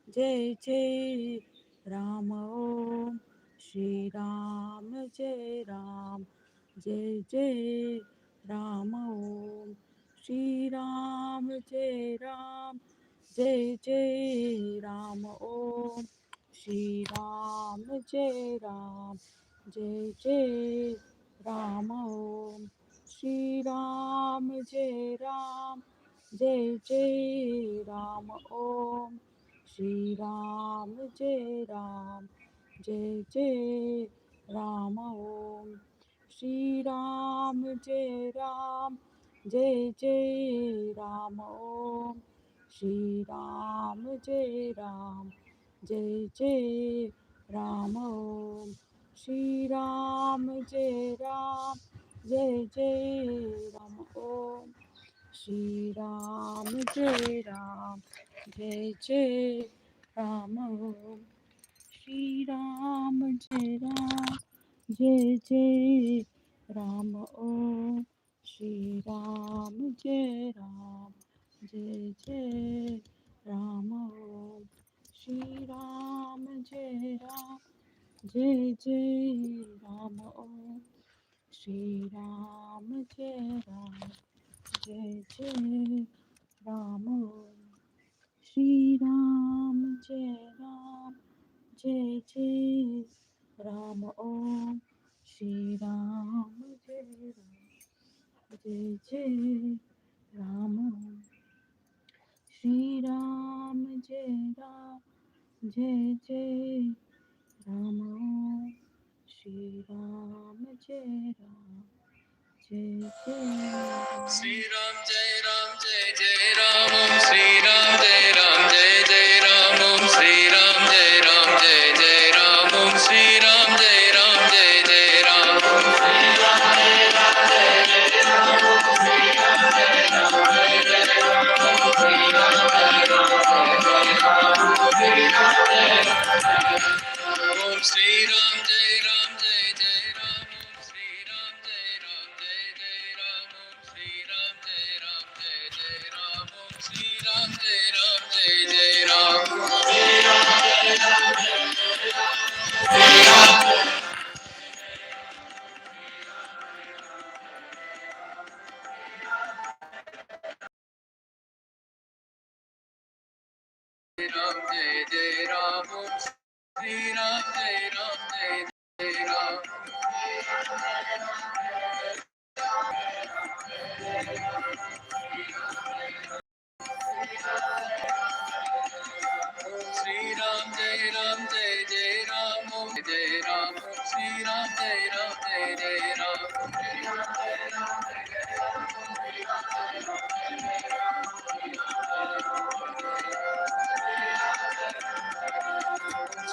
जय जय राम ओम श्री राम जय राम जय जय राम ओम श्री राम जय राम जय जय राम ओम श्री राम जय राम जय जय राम ओम श्री राम जय राम जय जय राम ओम श्री राम जय राम जय जय राम ओम श्री राम जय राम जय जय राम ओम श्री राम जय राम जय जय राम ओम श्री राम जय राम जय जय राम ओम श्री राम जय राम जय जय राम ओम श्री राम जय राम जय जय राम ओम श्री राम जय राम जय जय राम ओम श्री राम जय राम जय जय राम ओम श्री राम जय राम जय जय राम ओम श्री राम जय राम जय जय राम ओम श्री राम जय राम जय जय राम ओम श्री राम जय राम जय जय राम ओम श्री राम जय राम जय जय श्री राम जय राम जय जय राम ओम श्री राम जय राम जय जय राम ओम श्री राम जय राम जय जय राम ओम श्री राम जय राम जय जय राम ओम श्री राम जय राम जय जय राम ओम श्री राम जय राम जय जय राम ओम श्री राम जय राम जय जय राम ओम श्री राम जय राम जय जय राम जय जय राम ओम श्री राम जय राम जय जय राम श्री राम जय राम जय जय राम ओम जय राम ओम श्री राम जय राम जय जय राम श्री राम जय राम जय जय राम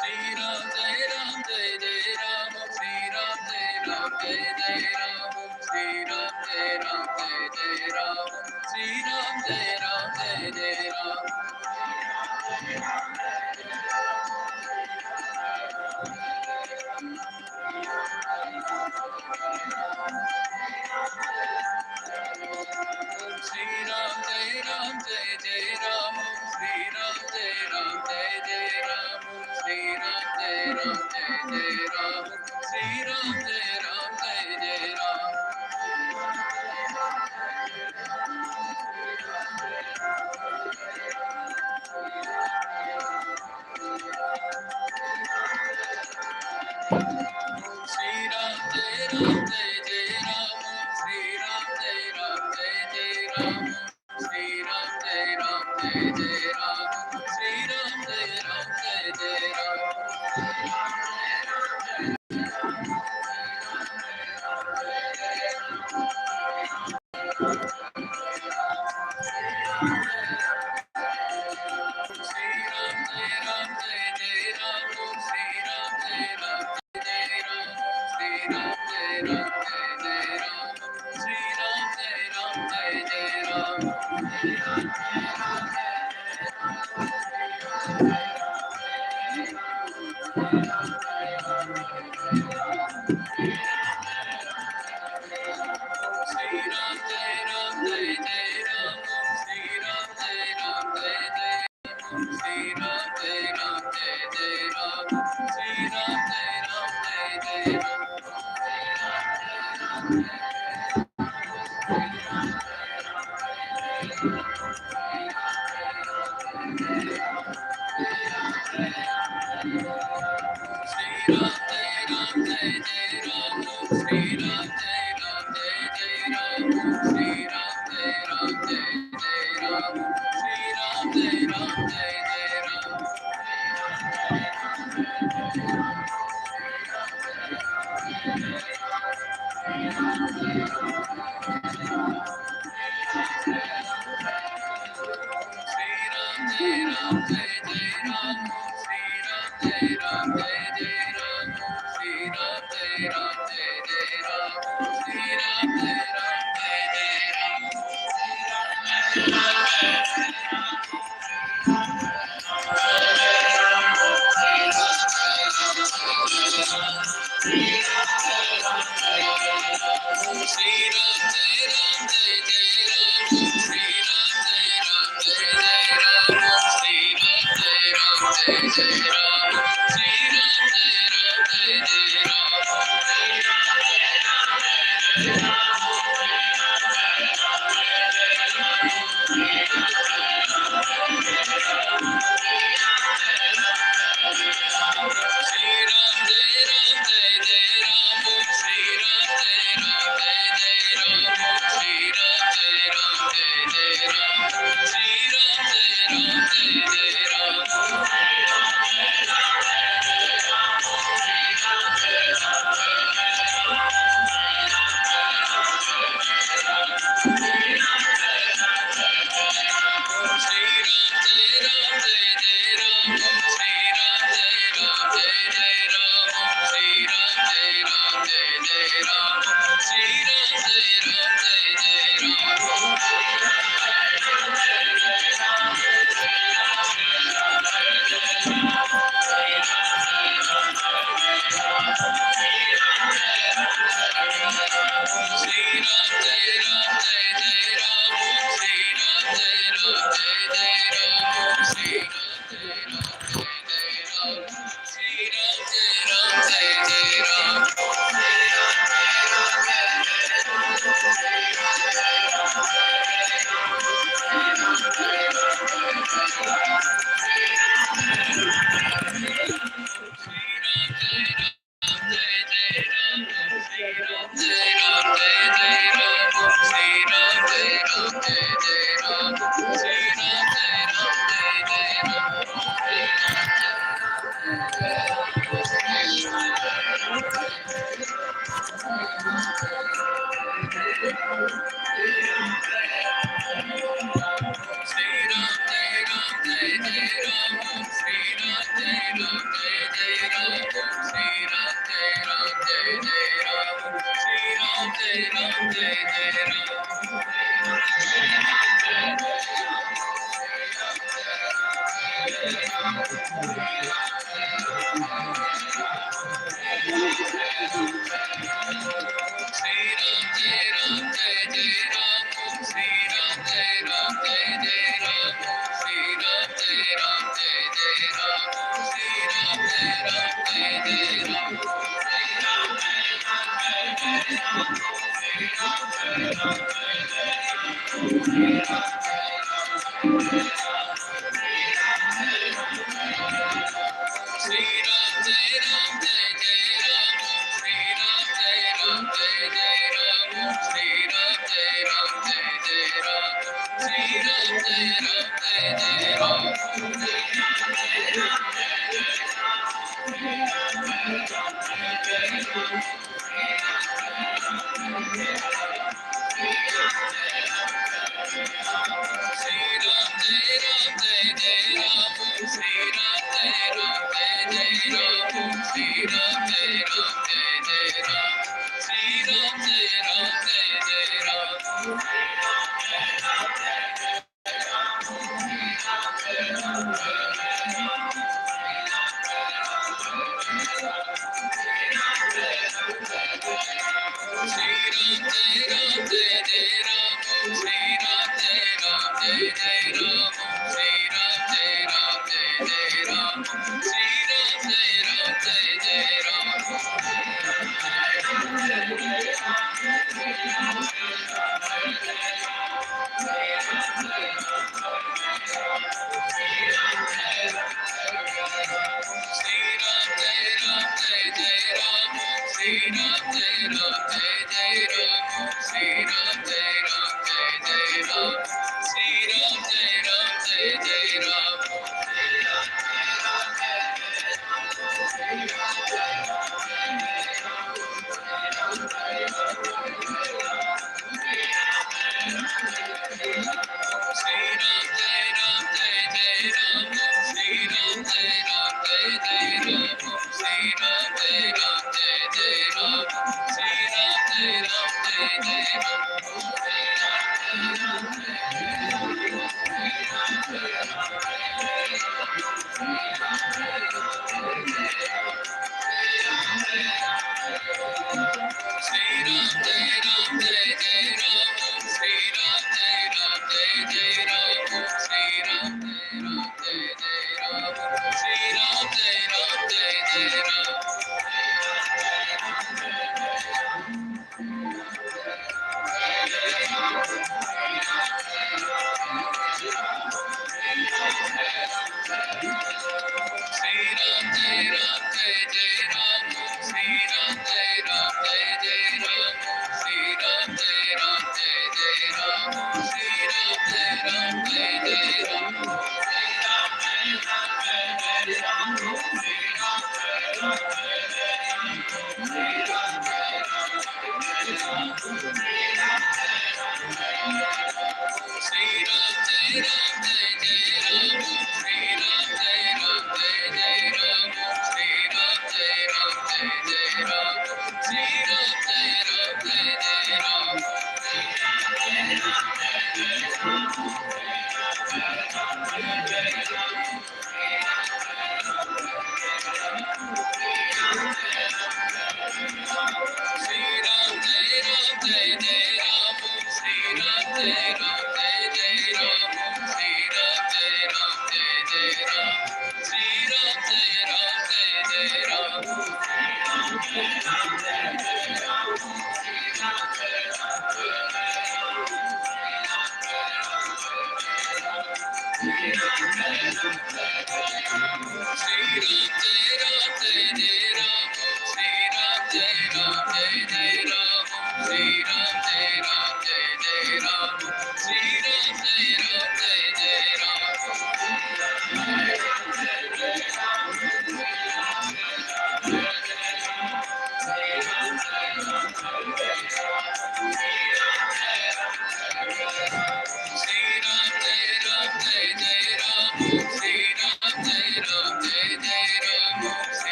श्री राम जय राम जय जय राम श्री राम जय राम जय जय राम श्री राम जय राम जय जय राम श्री राम जय राम जय जय राम श्री राम जय राम जय जय राम श्री राम जय राम जय जय राम श्री राम जय राम जय जय राम श्री राम जय राम जय जय राम श्री राम जय राम जय जय राम श्री राम जय राम जय जय राम श्री राम जय राम जय जय राम श्री राम जय राम जय जय राम श्री राम जय राम जय जय राम श्री राम जय राम जय जय राम श्री राम जय राम जय जय राम श्री राम जय राम जय जय राम श्री राम जय राम जय जय श्री राम जय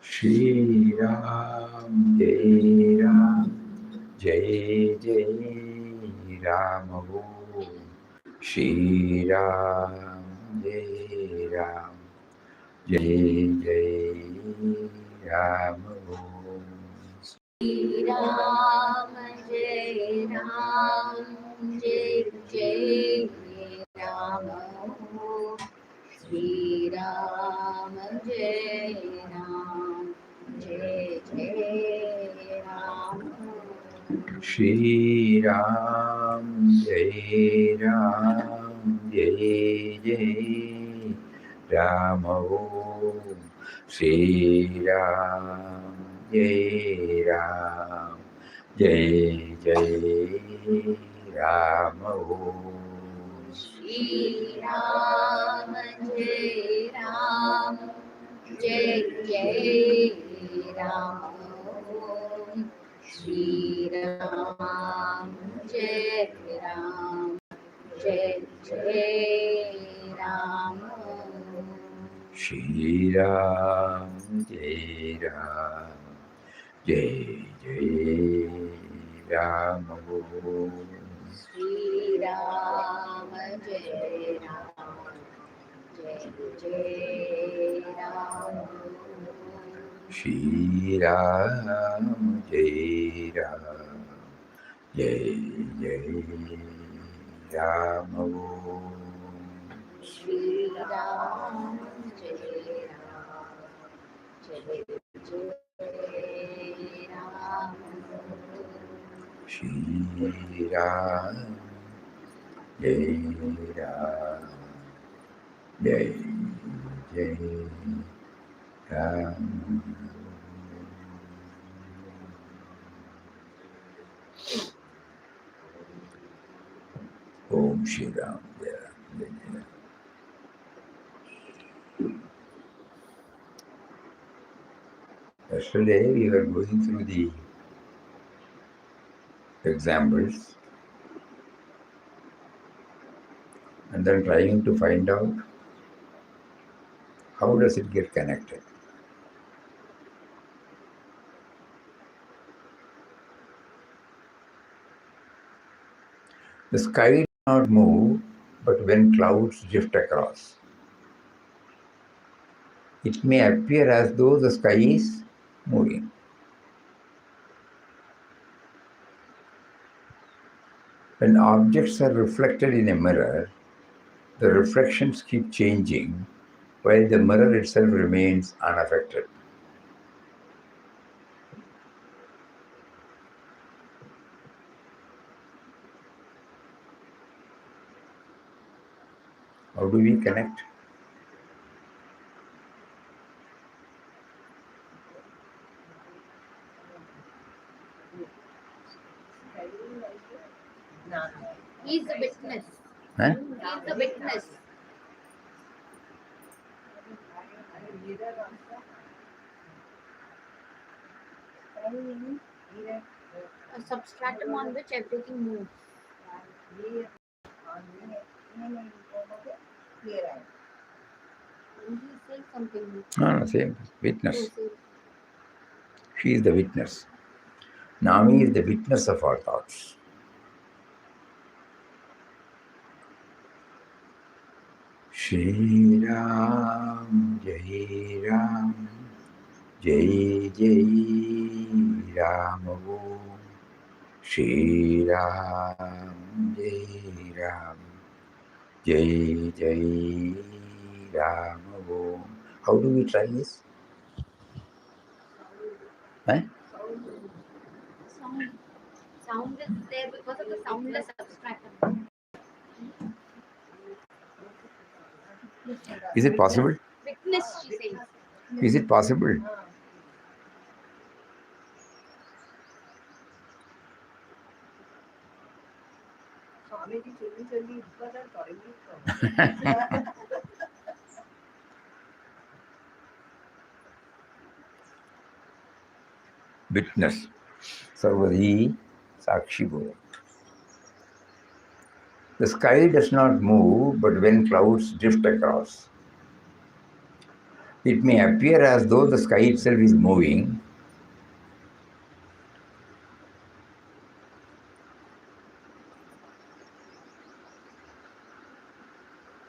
Shri Ram, Jai Ram, Jai Jai Ram. Shri Ram, Jai Ram, Jai Jai Ram. Shri Ram, Jai Ram, Jai Jai Ram. Shri Ram, Jai Ram, Jai Jai Ram. Shri Ram, Jai Ram, Jai Jai Ram. Shri Ram, Jai Ram, Jai Jai Ram. Shri Ram, Jai Ram, Jai Jai Ram. Shri Ram, Jai Ram, Jai Jai Ram. Shri Ram, Jai Ram, Jai Jai Ram. Shri Ram, Jai Ram, Jai Jai Ram. Shri Ram, Jai Ram, Jai Jai Ram. Shri Ram, Jai Ram, Jai Jai Ram. Shri Ram, Jai Ram, Jai Jai Ram. Om Shri Ram, Jai Ram, Jai Jai Ram. Yesterday we were going through the examples and then trying to find out how does it get connected. The sky does not move, but when clouds drift across, it may appear as though the sky is moving. When objects are reflected in a mirror, the reflections keep changing while the mirror itself remains unaffected. How do we connect? He is the witness. Huh? He is the witness. A substratum on which everything moves. And he says something. No, same. Witness. Oh, say- She is the witness. Nami is the witness of our thoughts. Shri Ram, Jai Ram, Jai Jai Ram. Om. Shri Ram, Jai Ram, Jai Jai Ram. Om. How do we try this? Huh? Sound is there because of the soundless substratum. Is it possible? Witness, she says. Is it possible? Witness. Sarvadi Sakshi Bhuta. The sky does not move, but when clouds drift across, it may appear as though the sky itself is moving.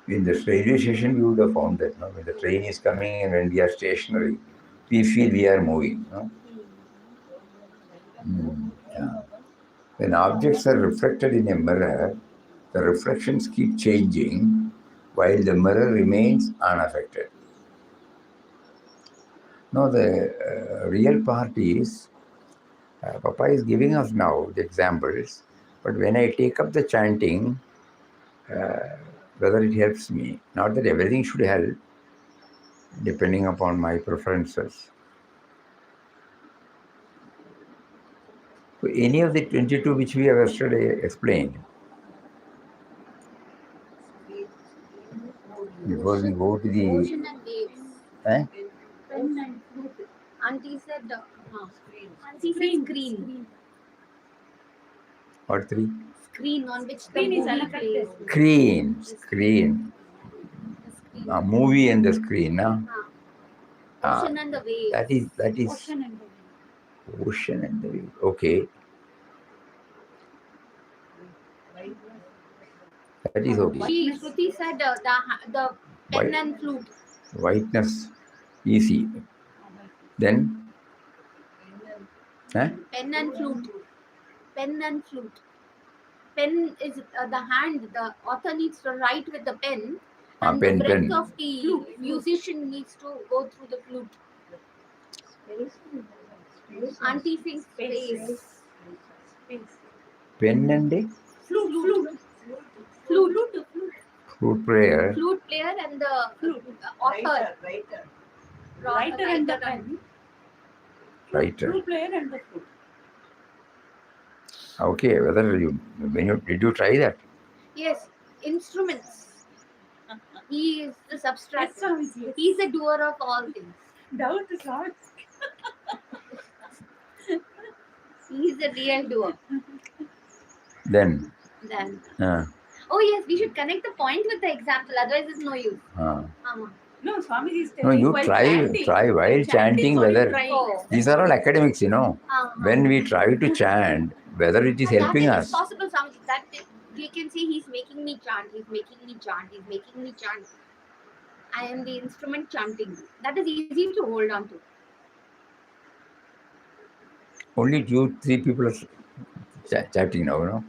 In the railway station, you would have found that no? When the train is coming and when we are stationary, we feel we are moving. No? Yeah. When objects are reflected in a mirror, the reflections keep changing while the mirror remains unaffected. Now, the real part is, Papa is giving us now the examples, but when I take up the chanting, whether it helps me, not that everything should help, depending upon my preferences. So any of the 22 which we have yesterday explained, before we go to the... Ocean and waves. Eh? Pen and flute. Auntie said, Auntie said screen. What three? Screen on which the Screen is movie unaffected. plays. Screen. The screen. A movie and the screen. Huh? Ocean and the waves. That is Ocean and the wind. ocean and the wave. Okay. That is okay. Shruti said the pen White, and flute. whiteness, easy. Then, Pen and flute. Pen and flute. Pen is the hand. The author needs to write with the pen, and pen, the breath pen. of the musician needs to go through the flute. Auntie sings space. Pen and a Flute. flute player. Flute player and the author. Writer and the pen. Writer. Flute player and the flute. Okay, did you try that? Yes, instruments. He is the substract. Yes, Swami, yes. He is the doer of all things. Doubt is not. He is the real doer. Then. Oh yes, we should connect the point with the example. Otherwise, it's no use. No, Swami is No, telling you while try chanting. while chanting whether... Oh. These are all academics, you know. When we try to chant, whether it is helping That us. is possible, Swami. That we can say he's making me chant. He's making me chant. He's making me chant. I am the instrument chanting. That is easy to hold on to. Only 2-3 people are chatting now, you know.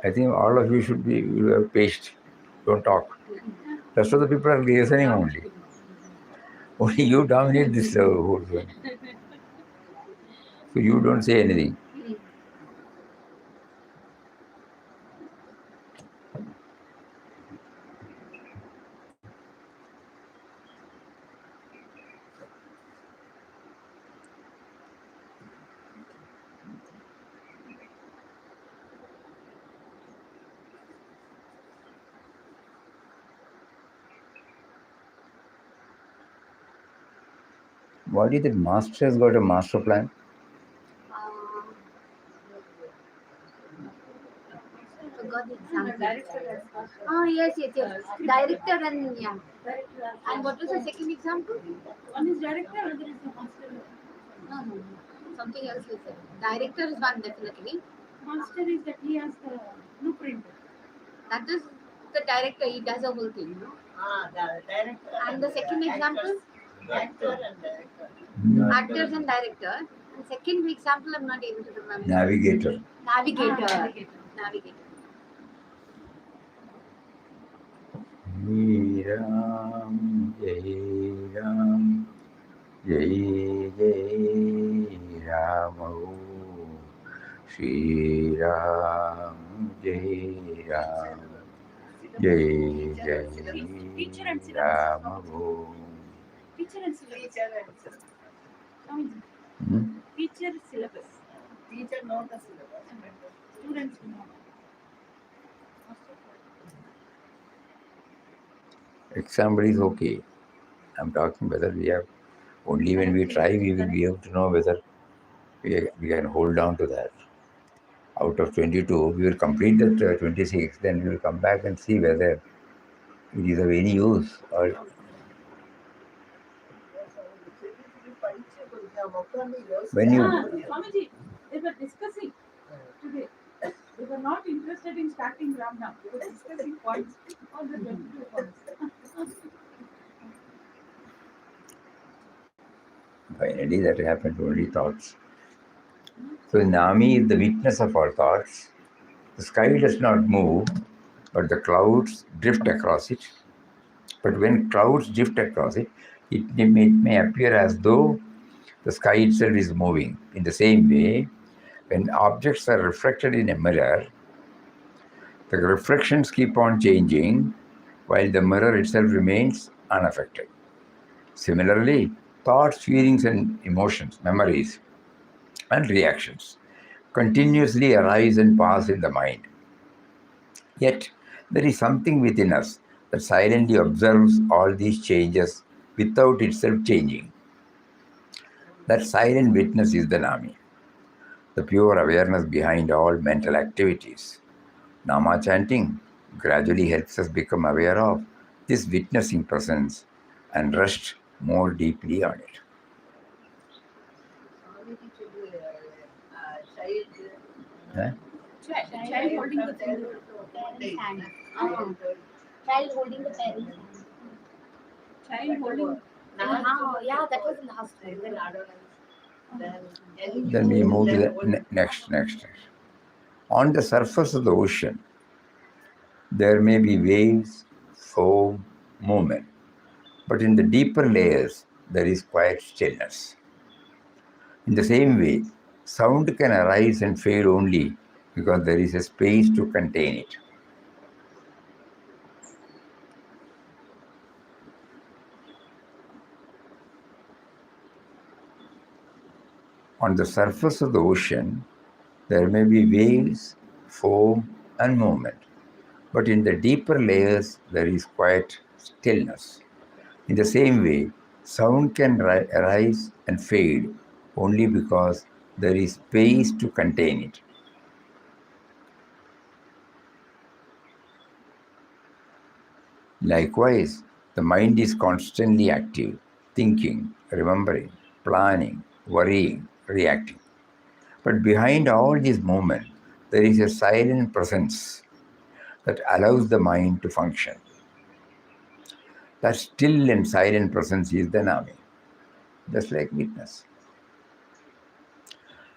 I think all of you should be patient. Don't talk. Rest of the people are listening only. Only you dominate this whole thing. So you don't say anything. What is it? Master has got a master plan. Forgot the No, example. director has master. Yes. Director and yeah. Director has And what was the second example? one is director, other is the master. No. Something else you said. Director is one definitely. Master is that he has the blueprint. That is the director. He does the whole thing. No? The director. And the second example, Actor and director. actors and director. And second example, I'm not able to remember. Navigator. Navigator. Navigator. Navigator. Jai Ram, Jai Ram, Jai Jai Ram, O Shri Ram, Jai Ram, Jai Teacher and Jai syllabus. Ram, O. Teacher and syllabus. Teacher and syllabus. Swamiji. Hmm? Teacher syllabus. Teacher know the syllabus. Students know. Example is okay. I'm talking whether we have, only when we try, we will be able to know whether we can hold on to that. Out of 22, we will complete that 26, then we will come back and see whether it is of any use or when you Swamiji, they were discussing today. They were not interested in starting Ramnam. They were discussing points, all the 22 points. finally that happened to only thoughts. So Nami is the witness of our thoughts. The sky does not move, but the clouds drift across it. But when clouds drift across it, it may appear as though the sky itself is moving. In the same way, when objects are reflected in a mirror, the reflections keep on changing while the mirror itself remains unaffected. Similarly, thoughts, feelings, and emotions, memories, and reactions continuously arise and pass in the mind. Yet, there is something within us that silently observes all these changes without itself changing. That silent witness is the Nami, the pure awareness behind all mental activities. Nama chanting gradually helps us become aware of this witnessing presence and rest more deeply on it. Huh? Child holding the finger. Parents' hand. Child holding the parents' hand. Child holding. Yeah, that was last one. Then we move to the next. On the surface of the ocean, there may be waves, foam, movement. But in the deeper layers, there is quiet stillness. In the same way, sound can arise and fade only because there is a space to contain it. On the surface of the ocean, there may be waves, foam, and movement. But in the deeper layers, there is quiet stillness. In the same way, sound can arise and fade only because there is space to contain it. Likewise, the mind is constantly active, thinking, remembering, planning, worrying, reacting. But behind all these movements, there is a silent presence that allows the mind to function. That still and silent presence is the Nami, just like witness.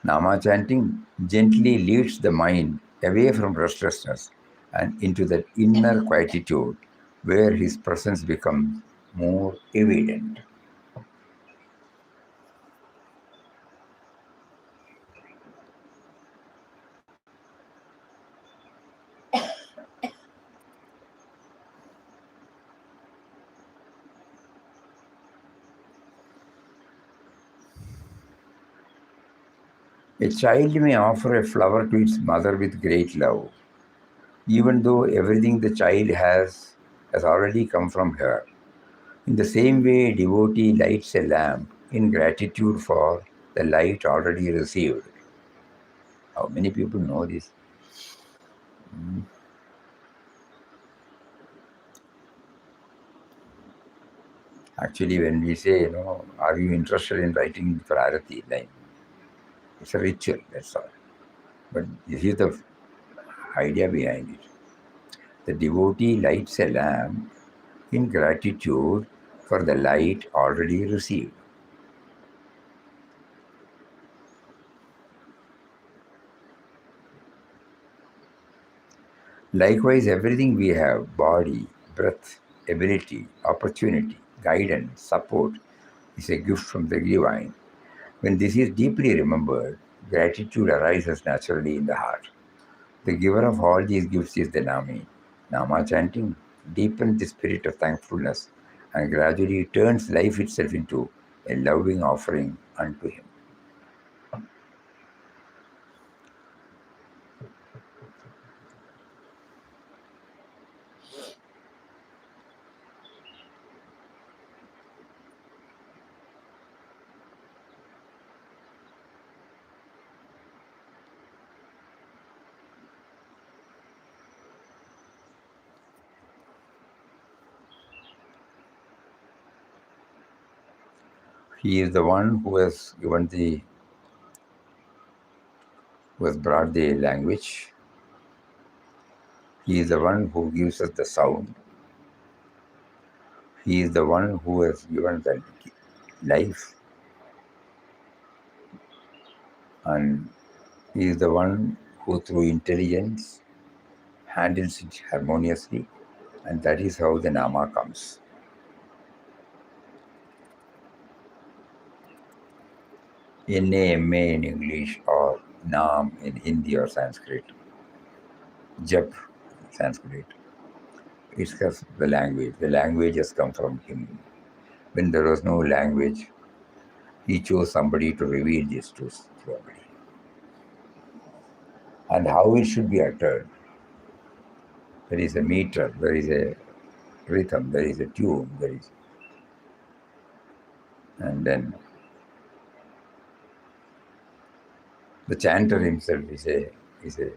Nama chanting gently leads the mind away from restlessness and into that inner quietude where his presence becomes more evident. A child may offer a flower to its mother with great love, even though everything the child has already come from her. In the same way, a devotee lights a lamp in gratitude for the light already received. How many people know this? Mm. Actually, when we say, are you interested in writing for Arati? Like, it's a ritual, that's all. But this is the idea behind it. The devotee lights a lamp in gratitude for the light already received. Likewise, everything we have body, breath, ability, opportunity, guidance, support is a gift from the divine. When this is deeply remembered, gratitude arises naturally in the heart. The giver of all these gifts is the Nami. Nama chanting deepens the spirit of thankfulness and gradually turns life itself into a loving offering unto him. He is the one who has brought the language. He is the one who gives us the sound. He is the one who has given the life. And he is the one who, through intelligence, handles it harmoniously. And that is how the Nama comes. NAMA in English or Nam in Hindi or Sanskrit. Jap, Sanskrit. It's just the language. The language has come from him. When there was no language, he chose somebody to reveal this to somebody. And how it should be uttered. There is a meter, there is a rhythm, there is a tune, and then the chanter himself is a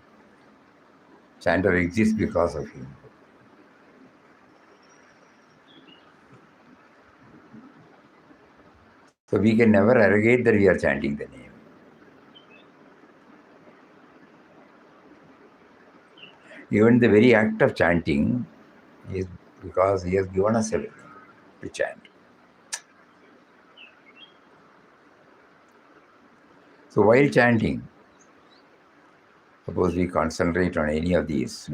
chanter exists because of him. So we can never arrogate that we are chanting the name. Even the very act of chanting is because he has given us everything to chant. So while chanting, suppose we concentrate on any of these,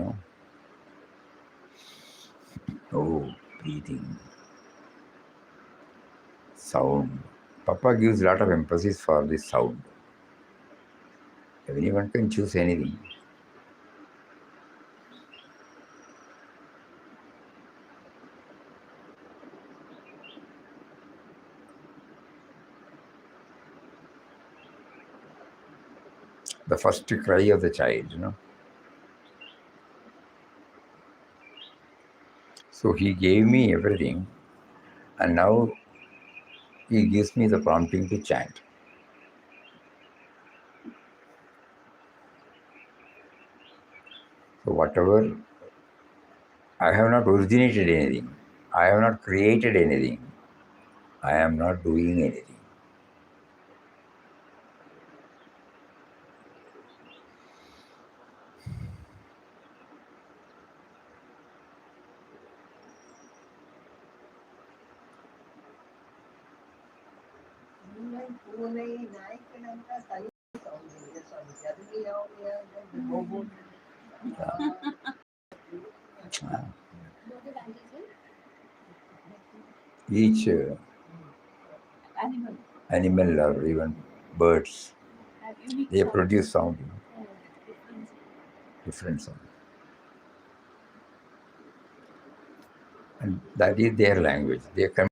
breathing, sound. Papa gives a lot of emphasis for this sound. Anyone can choose anything. The first cry of the child, So he gave me everything, and now he gives me the prompting to chant. So whatever, I have not originated anything. I have not created anything. I am not doing anything. பூனை நாய்க்கிழந்தா தனி sound இல்லை சுவாமி அதுக்கு அவங்க ஒவ்வொரு Each Animal. animal or even birds, Have unique they sound. produce sound, Different. different sound. And that is their language. They come.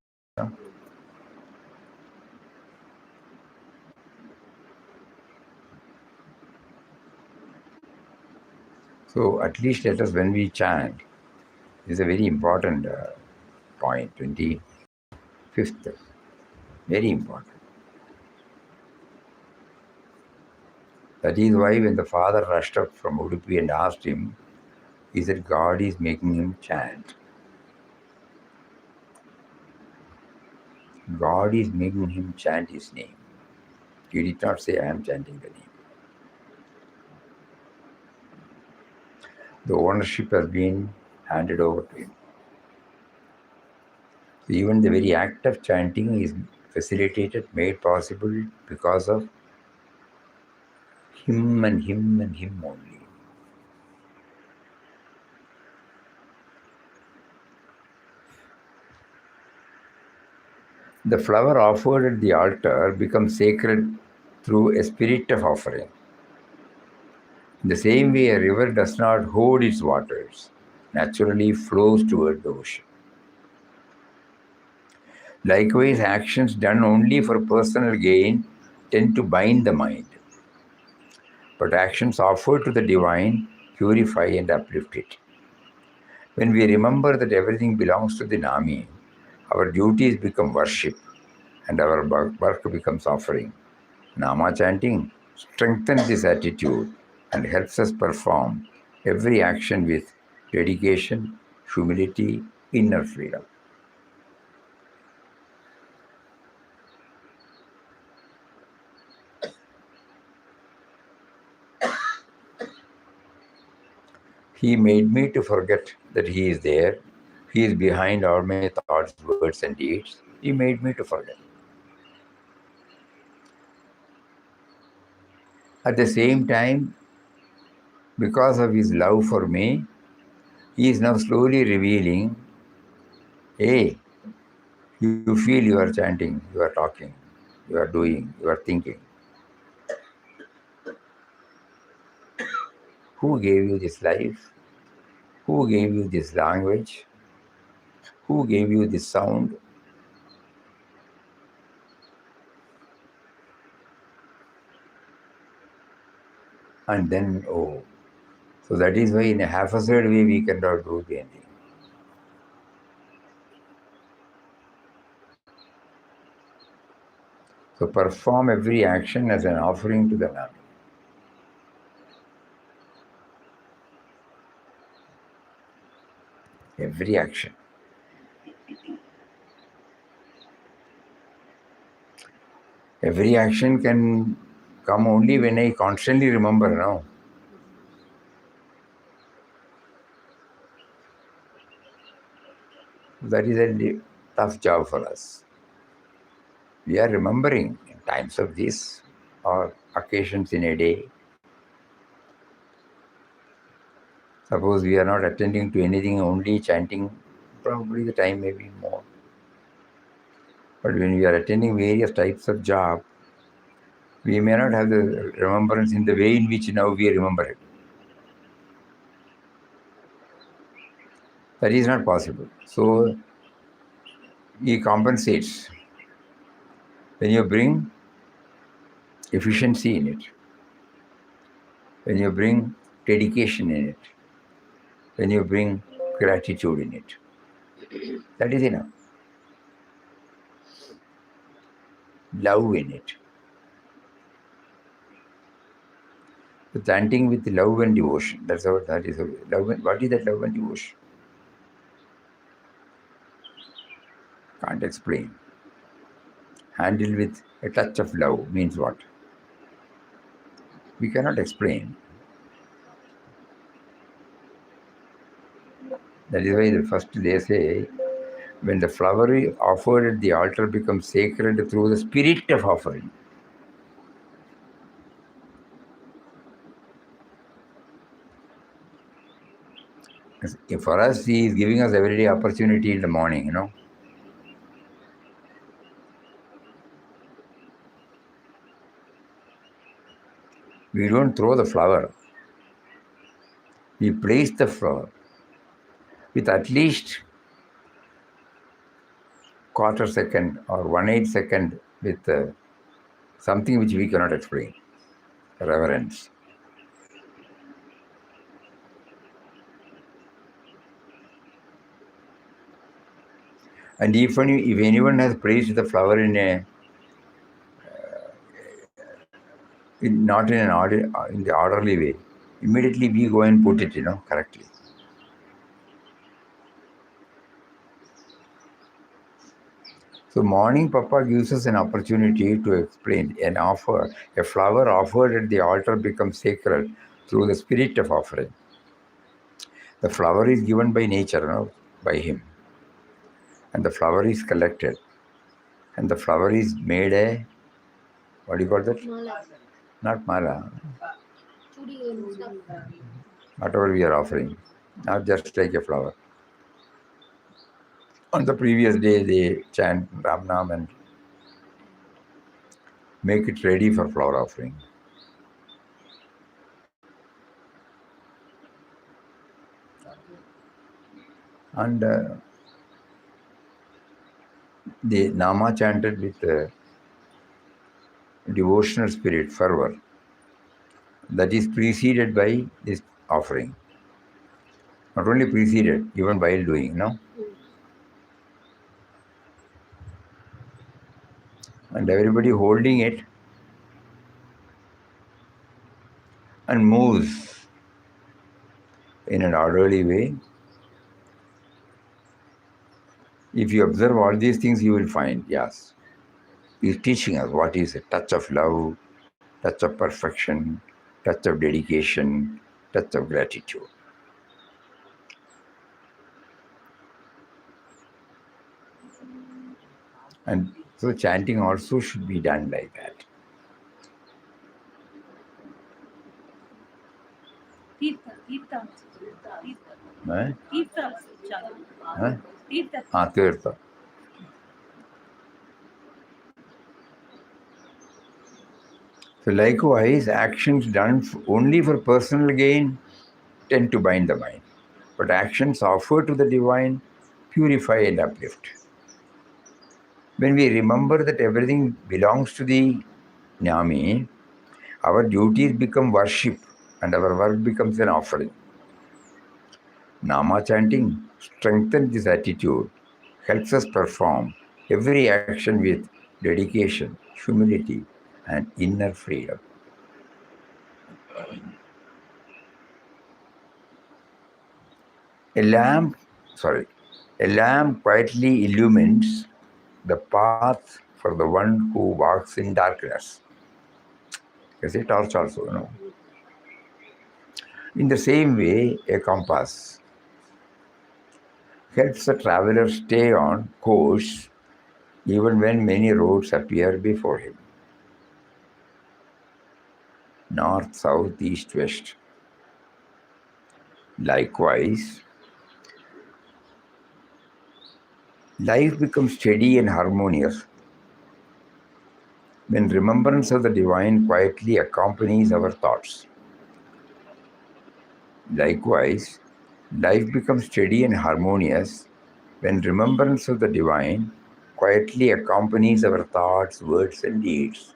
So at least let us, when we chant, is a very important point, 25th, very important. That is why when the father rushed up from Udupi and asked him, he said, God is making him chant. God is making him chant his name. He did not say, I am chanting the name. The ownership has been handed over to him. Even the very act of chanting is facilitated, made possible because of him and him and him only. The flower offered at the altar becomes sacred through a spirit of offering. In the same way, a river does not hoard its waters, naturally flows toward the ocean. Likewise, actions done only for personal gain tend to bind the mind. But actions offered to the divine purify and uplift it. When we remember that everything belongs to the Nami, our duties become worship and our work becomes offering. Nama chanting strengthens this attitude and helps us perform every action with dedication, humility, inner freedom. He made me to forget that He is there. He is behind all my thoughts, words, and deeds. He made me to forget. At the same time, because of His love for me, He is now slowly revealing, hey, you feel you are chanting, you are talking, you are doing, you are thinking. Who gave you this life? Who gave you this language? Who gave you this sound? And then, oh, so that is why in a half-assed way we cannot do anything. So perform every action as an offering to the Lord. Every action. Every action can come only when I constantly remember now. That is a tough job for us. We are remembering in times of this or occasions in a day. Suppose we are not attending to anything, only chanting, probably the time may be more. But when we are attending various types of job, we may not have the remembrance in the way in which now we remember it. That is not possible. So he compensates. When you bring efficiency in it, when you bring dedication in it, when you bring gratitude in it, that is enough. Love in it. So chanting with love and devotion. That's how that is. Love and, what is that love and devotion? Can't explain. Handle with a touch of love means what? We cannot explain. That is why the first they say, when the flower offered at the altar becomes sacred through the spirit of offering. For us, he is giving us everyday opportunity in the morning, We don't throw the flower. We place the flower with at least quarter second or 1/8 second with something which we cannot explain. Reverence. And even if anyone has praised the flower in not in in the orderly way. Immediately we go and put it, correctly. So morning Papa gives us an opportunity to explain and offer. A flower offered at the altar becomes sacred through the spirit of offering. The flower is given by nature, by him. And the flower is collected. And the flower is made what do you call that? Mala. Not mala. Chudi and stuff. Whatever we are offering. Not just like a flower. On the previous day, they chant Ram Nam and make it ready for flower offering. And the Nama chanted with devotional spirit, fervor. That is preceded by this offering. Not only preceded, even while doing, And everybody holding it and moves in an orderly way. If you observe all these things, you will find, yes, he's teaching us what is a touch of love, touch of perfection, touch of dedication, touch of gratitude. And so chanting also should be done like that. Tirtha. Eh? Tirtha. Huh? Tirtha. Tirtha. So likewise, actions done only for personal gain tend to bind the mind. But actions offered to the divine purify and uplift. When we remember that everything belongs to the Nami, our duties become worship and our work becomes an offering. Nama chanting strengthens this attitude, helps us perform every action with dedication, humility, and inner freedom. A lamp quietly illumines the path for the one who walks in darkness. There's a torch also, In the same way, a compass helps the traveler stay on course even when many roads appear before him. North, south, east, west. Likewise, life becomes steady and harmonious when remembrance of the divine quietly accompanies our thoughts. Likewise, life becomes steady and harmonious when remembrance of the divine quietly accompanies our thoughts, words, and deeds.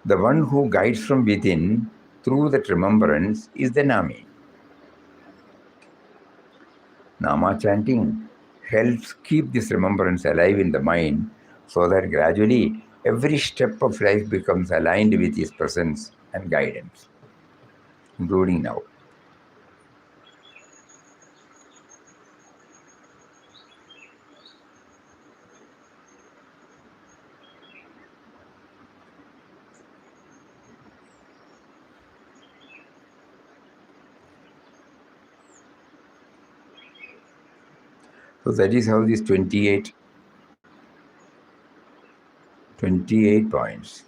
The one who guides from within through that remembrance is the Nami. Nama chanting helps keep this remembrance alive in the mind so that gradually every step of life becomes aligned with his presence and guidance, including now. So that is how these 28 points.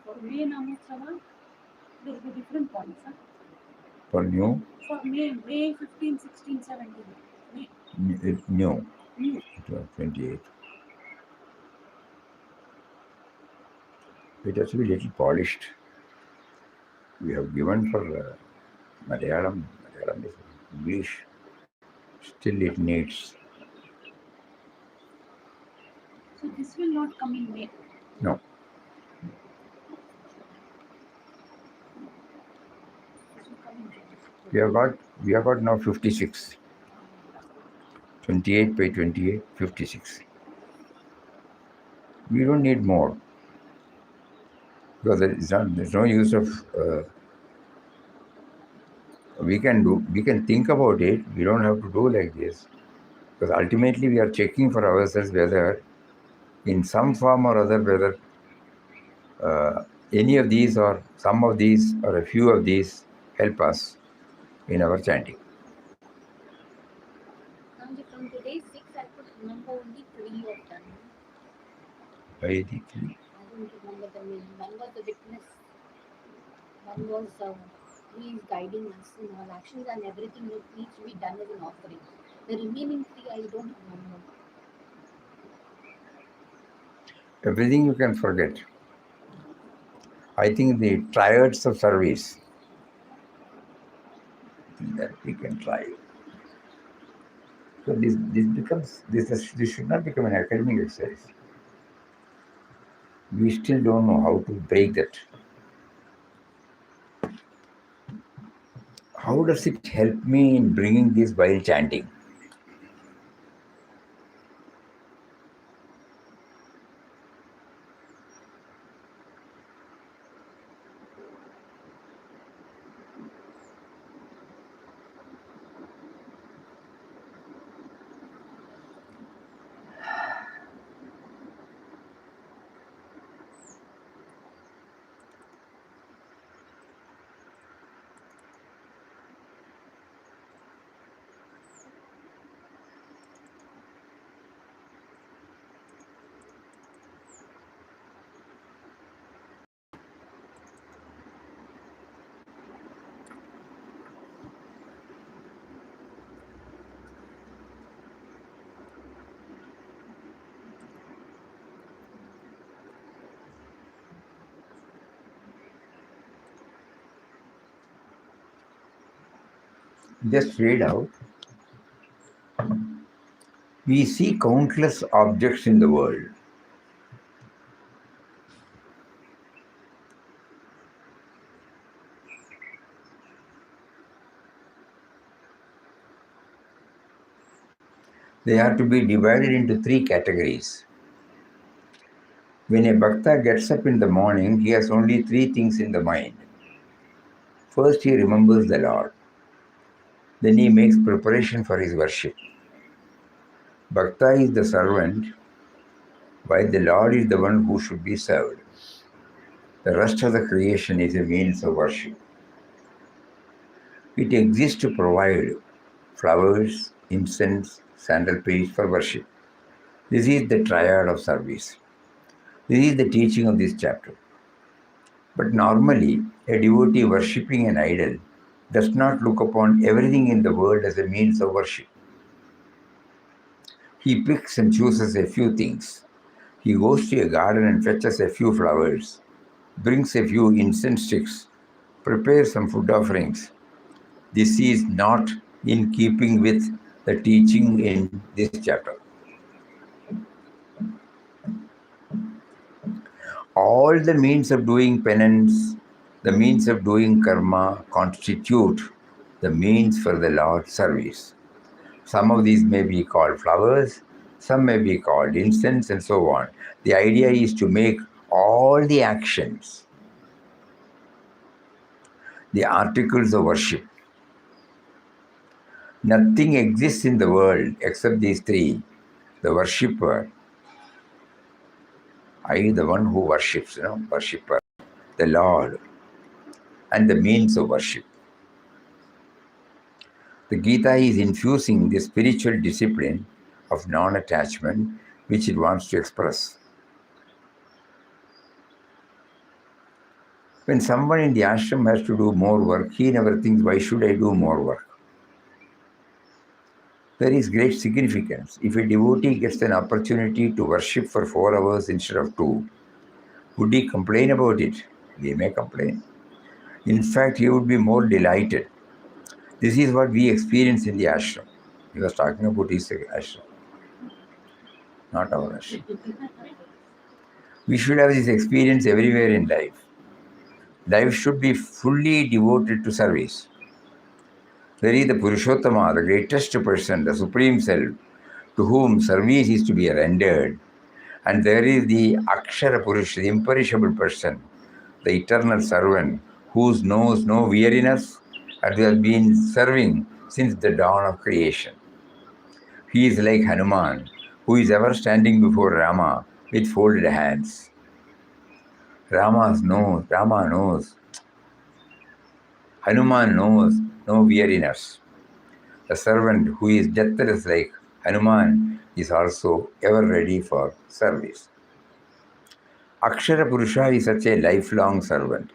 For May Namotsava, there will be different points. Huh? For new, For May 15, 16, 17. May. new, New. 28. It has to be little polished. We have given for Malayalam. Malayalam is English. Still, it needs. So this will not come in May. No. This will come in June. We have got now 56. 28 by 28, 56. We don't need more. Because there's no use of we can think about it. We don't have to do like this. Because ultimately we are checking for ourselves whether in some form or other, whether any of these or some of these or a few of these help us in our chanting. Swamiji, from today's 6, I could remember only 3 of them. By the three. I don't remember the name. One was the witness. One was he is guiding us in all actions and everything that needs to be done as an offering. The remaining 3 I don't remember. Everything you can forget. I think the triads of service that we can try. So this should not become an academic exercise. We still don't know how to break that. How does it help me in bringing this while chanting? Just read out. We see countless objects in the world. They are to be divided into 3 categories. When a bhakta gets up in the morning, he has only 3 things in the mind. First, he remembers the Lord. Then he makes preparation for his worship. Bhakta is the servant, while the Lord is the one who should be served. The rest of the creation is a means of worship. It exists to provide flowers, incense, sandal paste for worship. This is the triad of service. This is the teaching of this chapter. But normally, a devotee worshipping an idol does not look upon everything in the world as a means of worship. He picks and chooses a few things. He goes to a garden and fetches a few flowers, brings a few incense sticks, prepares some food offerings. This is not in keeping with the teaching in this chapter. All the means of doing penance, the means of doing karma constitute the means for the Lord's service. Some of these may be called flowers, some may be called incense, and so on. The idea is to make all the actions the articles of worship. Nothing exists in the world except these 3. The worshipper, i.e. the one who worships, worshipper, the Lord, and the means of worship. The Gita is infusing the spiritual discipline of non-attachment which it wants to express. When someone in the ashram has to do more work, he never thinks, why should I do more work? There is great significance. If a devotee gets an opportunity to worship for 4 hours instead of 2, would he complain about it? He may complain. In fact, he would be more delighted. This is what we experience in the ashram. He was talking about his ashram, not our ashram. We should have this experience everywhere in life. Life should be fully devoted to service. There is the Purushottama, the greatest person, the Supreme Self, to whom service is to be rendered. And there is the Akshara Purusha, the imperishable person, the eternal servant, who knows no weariness and who has been serving since the dawn of creation. He is like Hanuman, who is ever standing before Rama with folded hands. Rama knows. Hanuman knows no weariness. The servant who is deathless like Hanuman is also ever ready for service. Akshara Purusha is such a lifelong servant.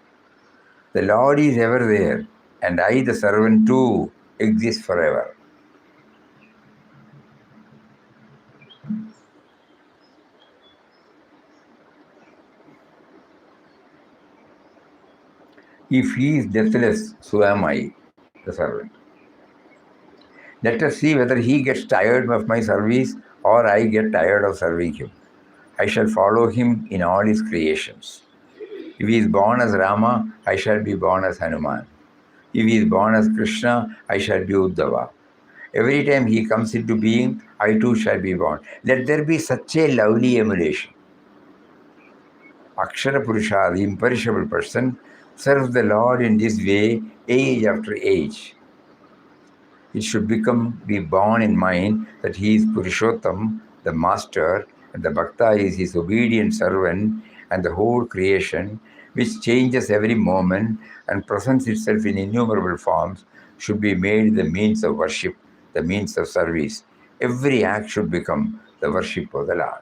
The Lord is ever there, and I, the servant too, exist forever. If he is deathless, so am I, the servant. Let us see whether he gets tired of my service or I get tired of serving him. I shall follow him in all his creations. If he is born as Rama, I shall be born as Hanuman. If he is born as Krishna, I shall be Uddhava. Every time he comes into being, I too shall be born. Let there be such a lovely emulation. Akshara Purusha, the imperishable person, serves the Lord in this way age after age. It should be born in mind that he is Purushottam, the master, and the Bhakta is his obedient servant, and the whole creation, which changes every moment and presents itself in innumerable forms, should be made the means of worship, the means of service. Every act should become the worship of the Lord.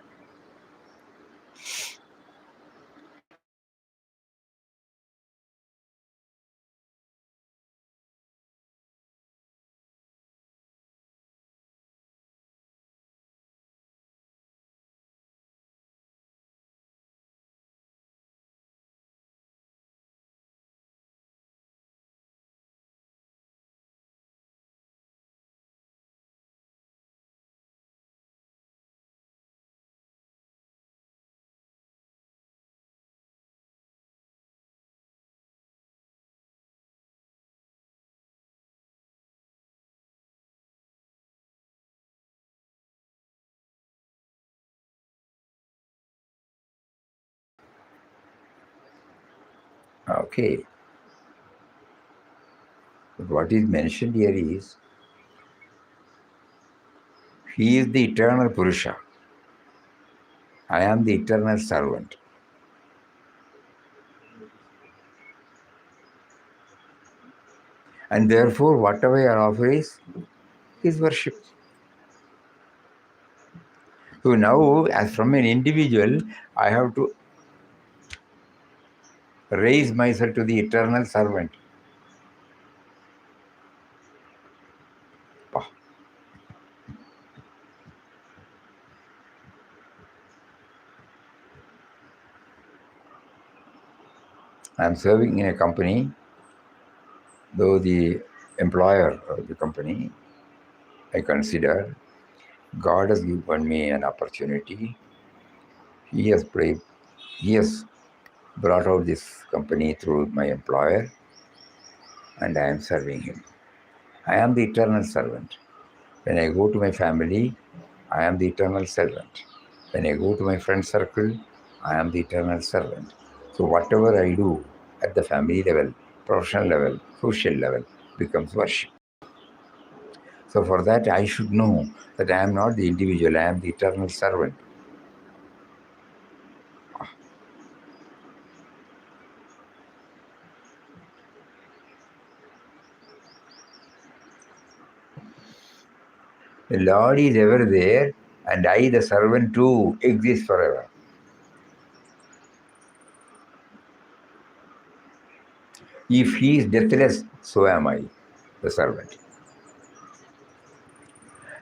Okay. But what is mentioned here is, he is the eternal Purusha. I am the eternal servant. And therefore, whatever I offer is worship. So now, as from an individual, I have to raise myself to the eternal servant. I am serving in a company, though the employer of the company, I consider God has given me an opportunity. He has brought out this company through my employer, and I am serving him. I am the eternal servant. When I go to my family, I am the eternal servant. When I go to my friend circle, I am the eternal servant. So whatever I do at the family level, professional level, social level, becomes worship. So for that, I should know that I am not the individual, I am the eternal servant. The Lord is ever there, and I, the servant too, exist forever. If he is deathless, so am I, the servant.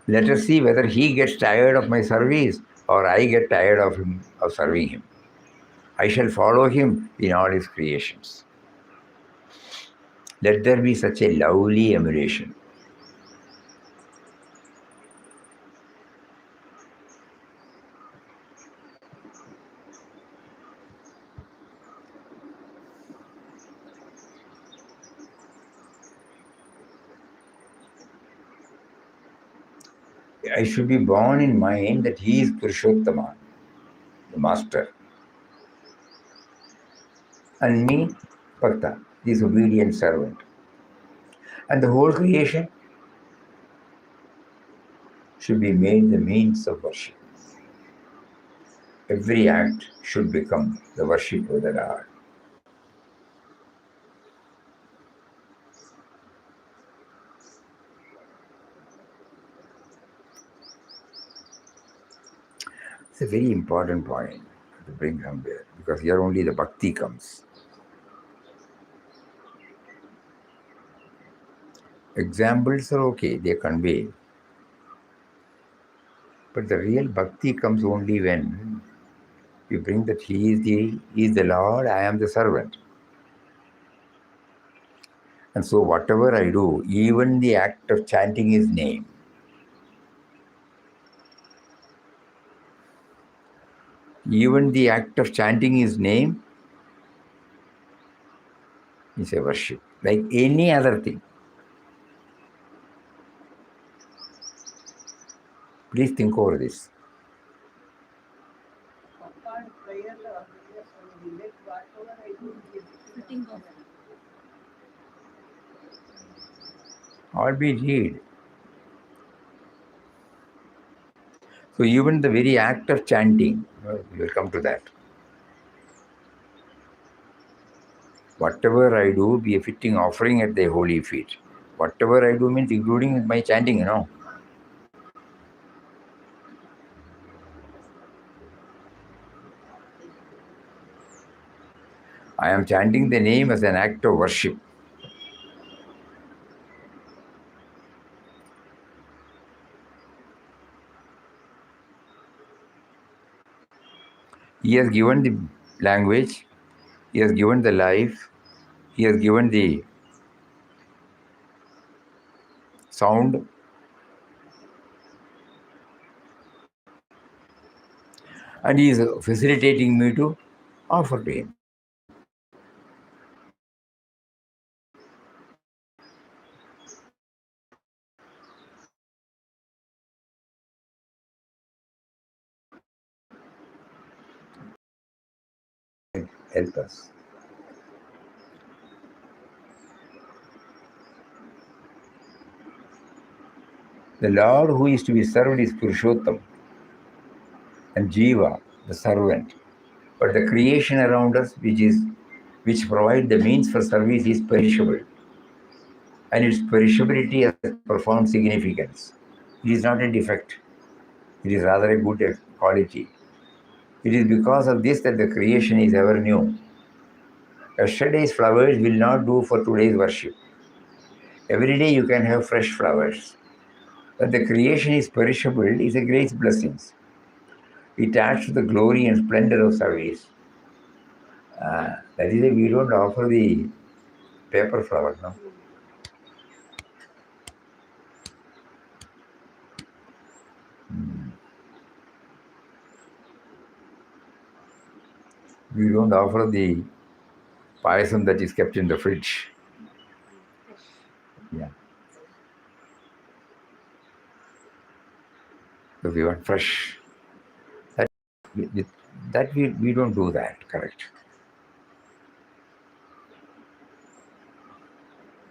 Let us see whether he gets tired of my service or I get tired of him, of serving him. I shall follow him in all his creations. Let there be such a lovely emulation. I should be born in mind that he is Purushottama, the master, and me, Bhakta, this obedient servant. And the whole creation should be made the means of worship. Every act should become the worship of the Lord. It's a very important point to bring somewhere because here only the bhakti comes. Examples are okay, they convey. But the real bhakti comes only when you bring that he is the Lord, I am the servant. And so whatever I do, even the act of chanting his name, even the act of chanting his name is a worship, like any other thing. Please think over this. Apart prayer, yes, Swami, let whatever I do be a Fitting of All be read. So even the very act of chanting, we will come to that. Whatever I do, be a fitting offering at the holy feet. Whatever I do means including my chanting, I am chanting the name as an act of worship. He has given the language, he has given the life, he has given the sound, and he is facilitating me to offer to him. Help us. The Lord who is to be served is Purushottam, and Jiva, the servant. But the creation around us, which provide the means for service, is perishable, and its perishability has profound significance. It is not a defect; it is rather a good quality. It is because of this that the creation is ever new. Yesterday's flowers will not do for today's worship. Every day you can have fresh flowers. That the creation is perishable is a great blessing. It adds to the glory and splendor of service. That is why we don't offer the paper flower, no? We don't offer the payasam that is kept in the fridge. Yeah. So we want fresh. That we don't do that, correct.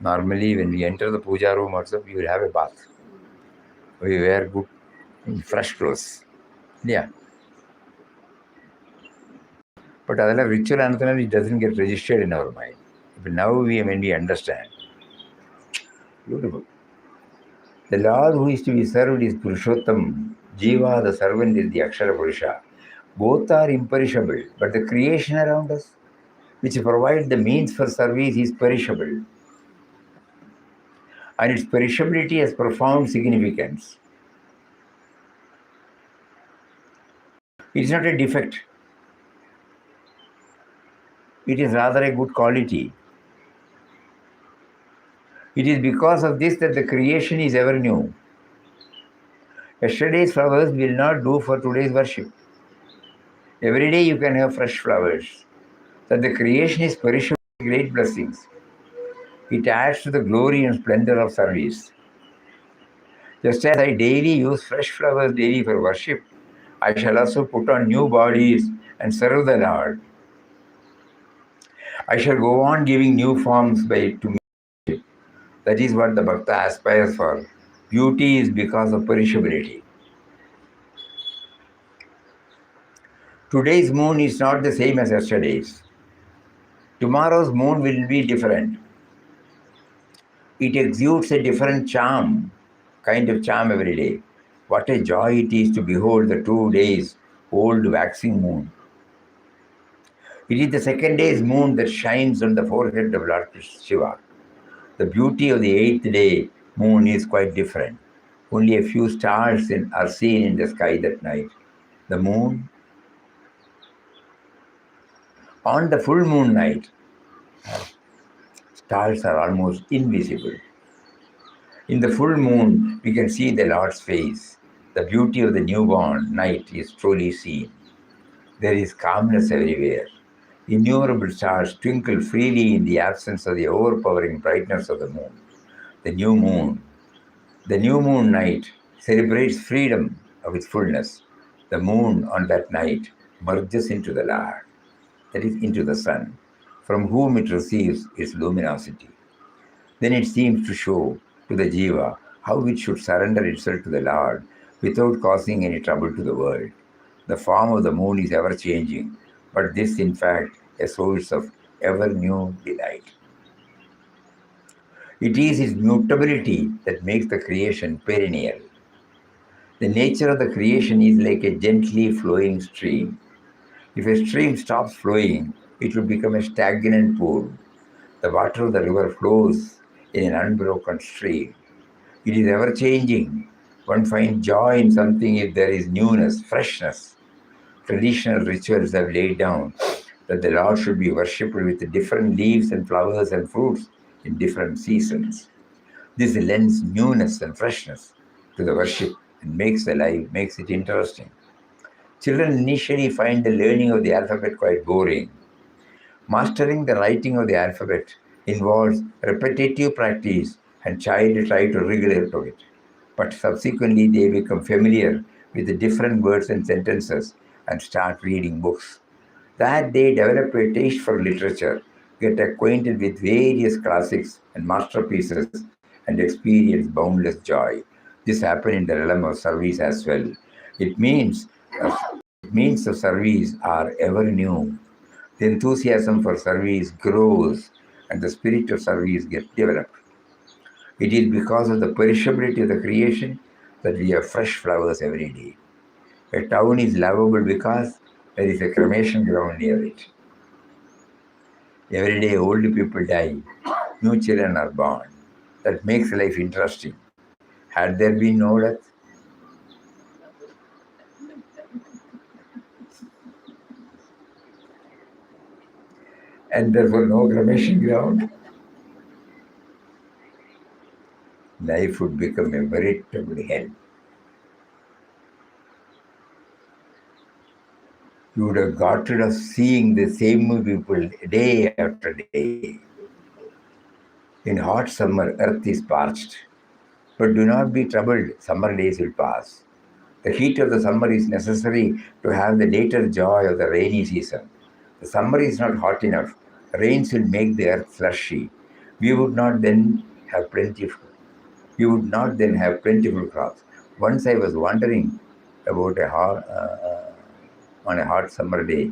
Normally, when we enter the puja room also, we will have a bath. We wear good, fresh clothes. Yeah. But other ritual and it doesn't get registered in our mind. But now when we understand. Beautiful. The Lord who is to be served is Purushottam. Jiva, the servant, is the Akshara Purusha. Both are imperishable, but the creation around us, which provide the means for service, is perishable, and its perishability has profound significance. It is not a defect, it is rather a good quality. It is because of this that the creation is ever new. Yesterday's flowers will not do for today's worship. Every day you can have fresh flowers. That the creation is perishable, great blessings. It adds to the glory and splendor of service. Just as I daily use fresh flowers daily for worship, I shall also put on new bodies and serve the Lord. I shall go on giving new forms to me. That is what the Bhakta aspires for. Beauty is because of perishability. Today's moon is not the same as yesterday's. Tomorrow's moon will be different. It exudes a different charm, kind of charm every day. What a joy it is to behold the 2 days old waxing moon. It is the second day's moon that shines on the forehead of Lord Shiva. The beauty of the 8th day moon is quite different. Only a few stars are seen in the sky that night. The moon, on the full moon night, stars are almost invisible. In the full moon, we can see the Lord's face. The beauty of the newborn night is truly seen. There is calmness everywhere. Innumerable stars twinkle freely in the absence of the overpowering brightness of the moon. The new moon night celebrates freedom of its fullness. The moon on that night merges into the Lord, that is, into the sun, from whom it receives its luminosity. Then it seems to show to the Jiva how it should surrender itself to the Lord without causing any trouble to the world. The form of the moon is ever changing, but this, in fact, a source of ever new delight. It is its mutability that makes the creation perennial. The nature of the creation is like a gently flowing stream. If a stream stops flowing, it will become a stagnant pool. The water of the river flows in an unbroken stream. It is ever changing. One finds joy in something if there is newness, freshness. Traditional rituals have laid down that the Lord should be worshipped with different leaves and flowers and fruits in different seasons. This lends newness and freshness to the worship and makes it interesting. Children initially find the learning of the alphabet quite boring. Mastering the writing of the alphabet involves repetitive practice and child try to wriggle out of it. But subsequently they become familiar with the different words and sentences and start reading books. That they develop a taste for literature, get acquainted with various classics and masterpieces, and experience boundless joy. This happens in the realm of service as well. It means means of service are ever new. The enthusiasm for service grows and the spirit of service gets developed. It is because of the perishability of the creation that we have fresh flowers every day. A town is lovable because there is a cremation ground near it. Every day old people die, new children are born. That makes life interesting. Had there been no death, and there were no cremation ground, life would become a veritable hell. You would have got rid of seeing the same people day after day. In hot summer, earth is parched. But do not be troubled, summer days will pass. The heat of the summer is necessary to have the later joy of the rainy season. The summer is not hot enough. Rains will make the earth slushy. We would not then have plentiful crops. Once I was wondering about on a hot summer day.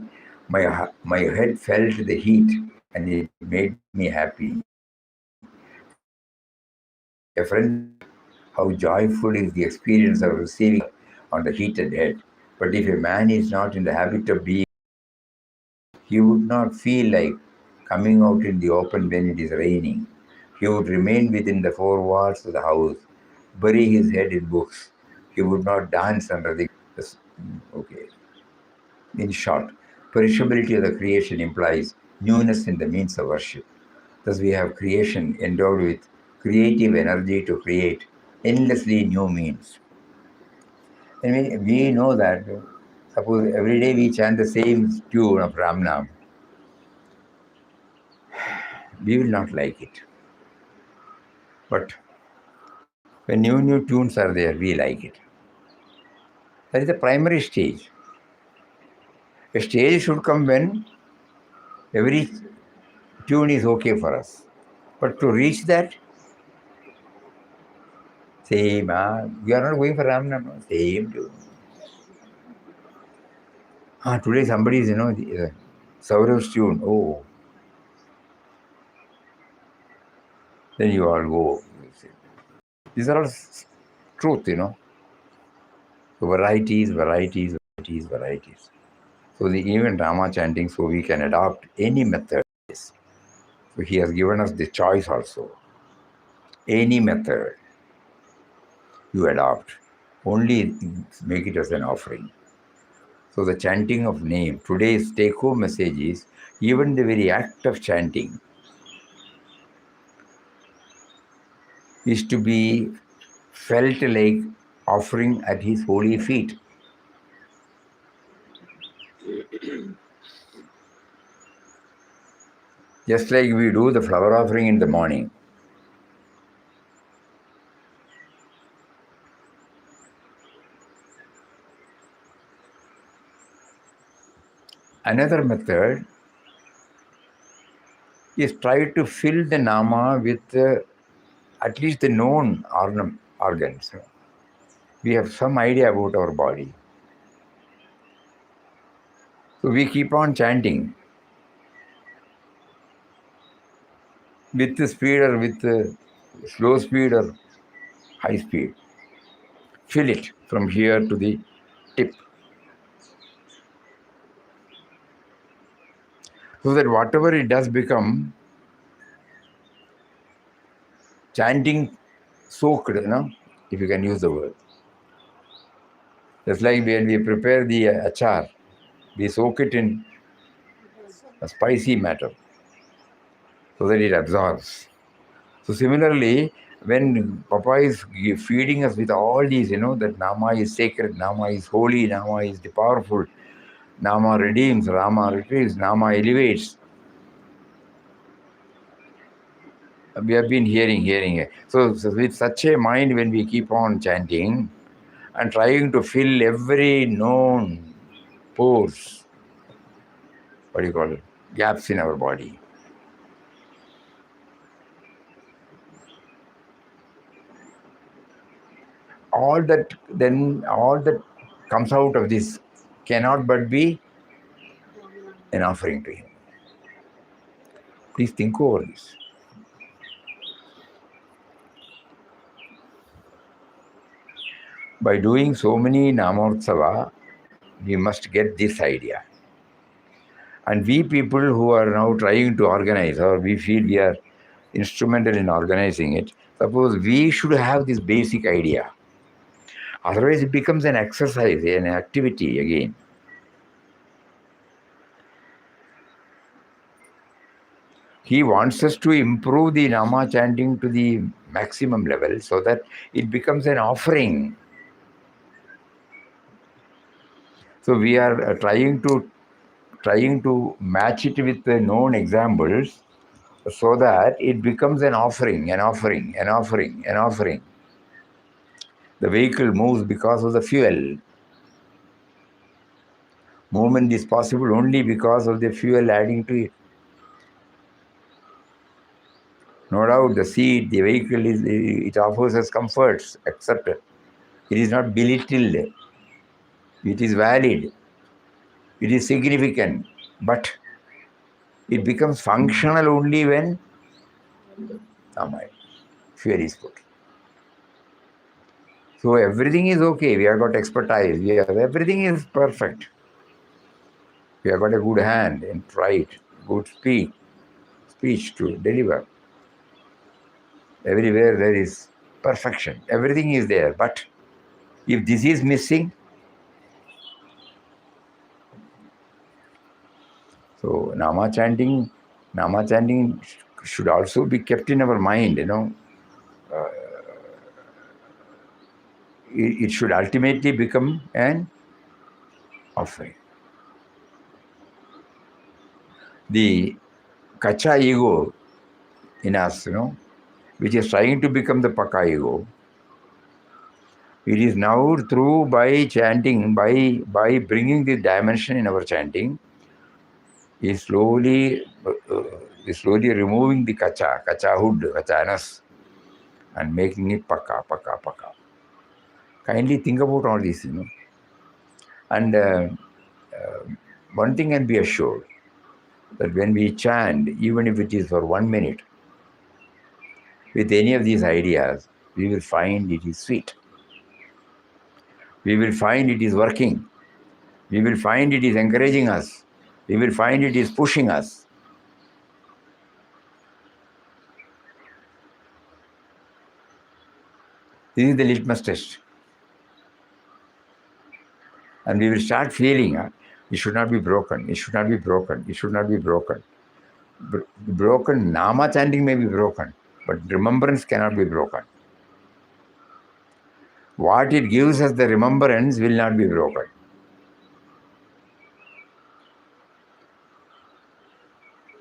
My head felt the heat and it made me happy. A friend, how joyful is the experience of receiving on the heated head. But if a man is not in the habit of being, he would not feel like coming out in the open when it is raining. He would remain within the four walls of the house, bury his head in books. He would not dance under the. Okay. In short, perishability of the creation implies newness in the means of worship. Thus, we have creation endowed with creative energy to create endlessly new means. And we know that, suppose every day we chant the same tune of Ramnam, we will not like it. But when new tunes are there, we like it. That is the primary stage. A stage should come when every tune is okay for us. But to reach that, same, we are not going for Ramnam, no? Same tune. Today somebody is, Saurav's tune. Oh, then you all go. These are all truth, So varieties. So even Rama chanting, so we can adopt any method. So he has given us the choice also. Any method you adopt, only make it as an offering. So the chanting of name, today's take-home message is, even the very act of chanting is to be felt like offering at his holy feet. Just like we do the flower offering in the morning. Another method is try to fill the nama with at least the known organs. We have some idea about our body. So we keep on chanting with the speed or with slow speed or high speed. Fill it from here to the tip. So that whatever it does become chanting soaked, if you can use the word. Just like when we prepare the achar, we soak it in a spicy matter so that it absorbs. So similarly, when Papa is feeding us with all these, that Nama is sacred, Nama is holy, Nama is the powerful, Nama redeems, Rama retrieves, Nama elevates. We have been hearing it. So with such a mind, when we keep on chanting and trying to fill every known pores, gaps in our body, all that comes out of this cannot but be an offering to him. Please think over this. By doing so many Namotsava, we must get this idea. And we people who are now trying to organize, or we feel we are instrumental in organizing it, suppose we should have this basic idea. Otherwise it becomes an exercise, an activity again. He wants us to improve the Nama chanting to the maximum level so that it becomes an offering. So we are trying to match it with the known examples so that it becomes an offering. The vehicle moves because of the fuel. Movement is possible only because of the fuel adding to it. No doubt the seat, the vehicle, it offers us comforts, etc. It is not belittled. It is valid. It is significant. But it becomes functional only when fuel is put. So everything is okay. We have got expertise. Everything is perfect. We have got a good hand and right, good speed. speech to deliver. Everywhere there is perfection. Everything is there. But if this is missing, so Nama chanting should also be kept in our mind, It should ultimately become an offering. The kacha ego in us, which is trying to become the paka ego, it is now by chanting, by bringing this dimension in our chanting, is slowly removing the kacha hood, kachanas, and making it paka. Kindly think about all this, And one thing can be assured, that when we chant, even if it is for 1 minute, with any of these ideas, we will find it is sweet. We will find it is working. We will find it is encouraging us. We will find it is pushing us. This is the litmus test. And we will start feeling it should not be broken. It should not be broken. It should not be broken. Broken, Nama chanting may be broken, but remembrance cannot be broken. What it gives us, the remembrance, will not be broken.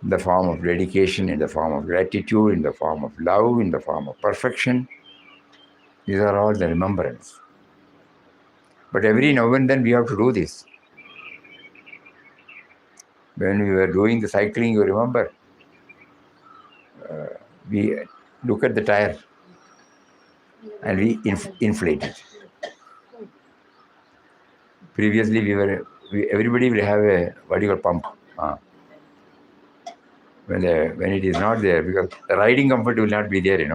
In the form of dedication, in the form of gratitude, in the form of love, in the form of perfection. These are all the remembrance. But every now and then we have to do this. When we were doing the cycling, you remember, we look at the tire and we inflate it. Previously, everybody will have a, what do you call, pump. When it is not there, because the riding comfort will not be there,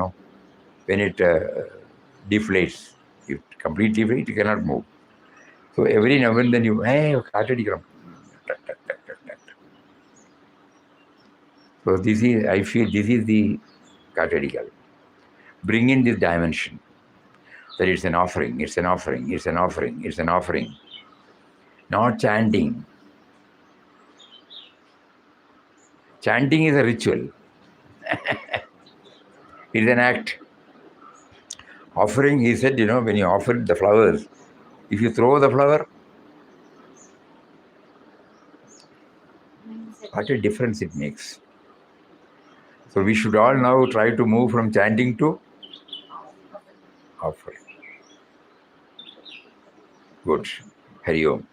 when it deflates. If it completely deflates, you cannot move. So every now and then hey, so I feel this is the catechetical. Bring in this dimension, that it's an offering, it's an offering, it's an offering, it's an offering. Not chanting. Chanting is a ritual. It is an act. Offering, he said, when you offer the flowers, if you throw the flower, what a difference it makes. So we should all now try to move from chanting to offering. Good. Hari Om.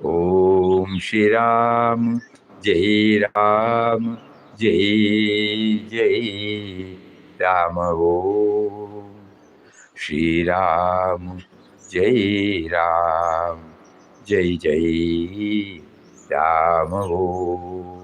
Om Shri Ram, Jai Ram, Jai Jai Ram. Om Shri Ram, Jai Ram, Jai Jai Ram. Om.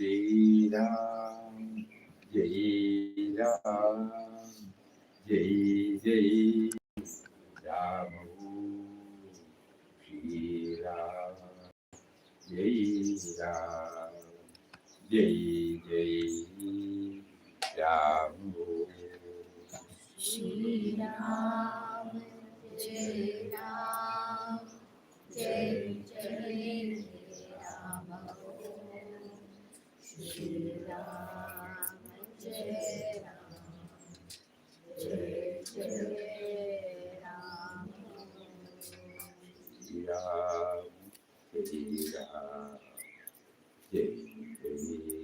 Shri Ram, Jai Ram, Jai Jai Ram. Shri Ram, Jai Ram, Jai Jai Ram. Shri Ram, Jai Ram, Jai Jai Ram. Shri Ram, Jai Ram, Jai Jai Ram. Shri Ram, Jai Ram, Jai Jai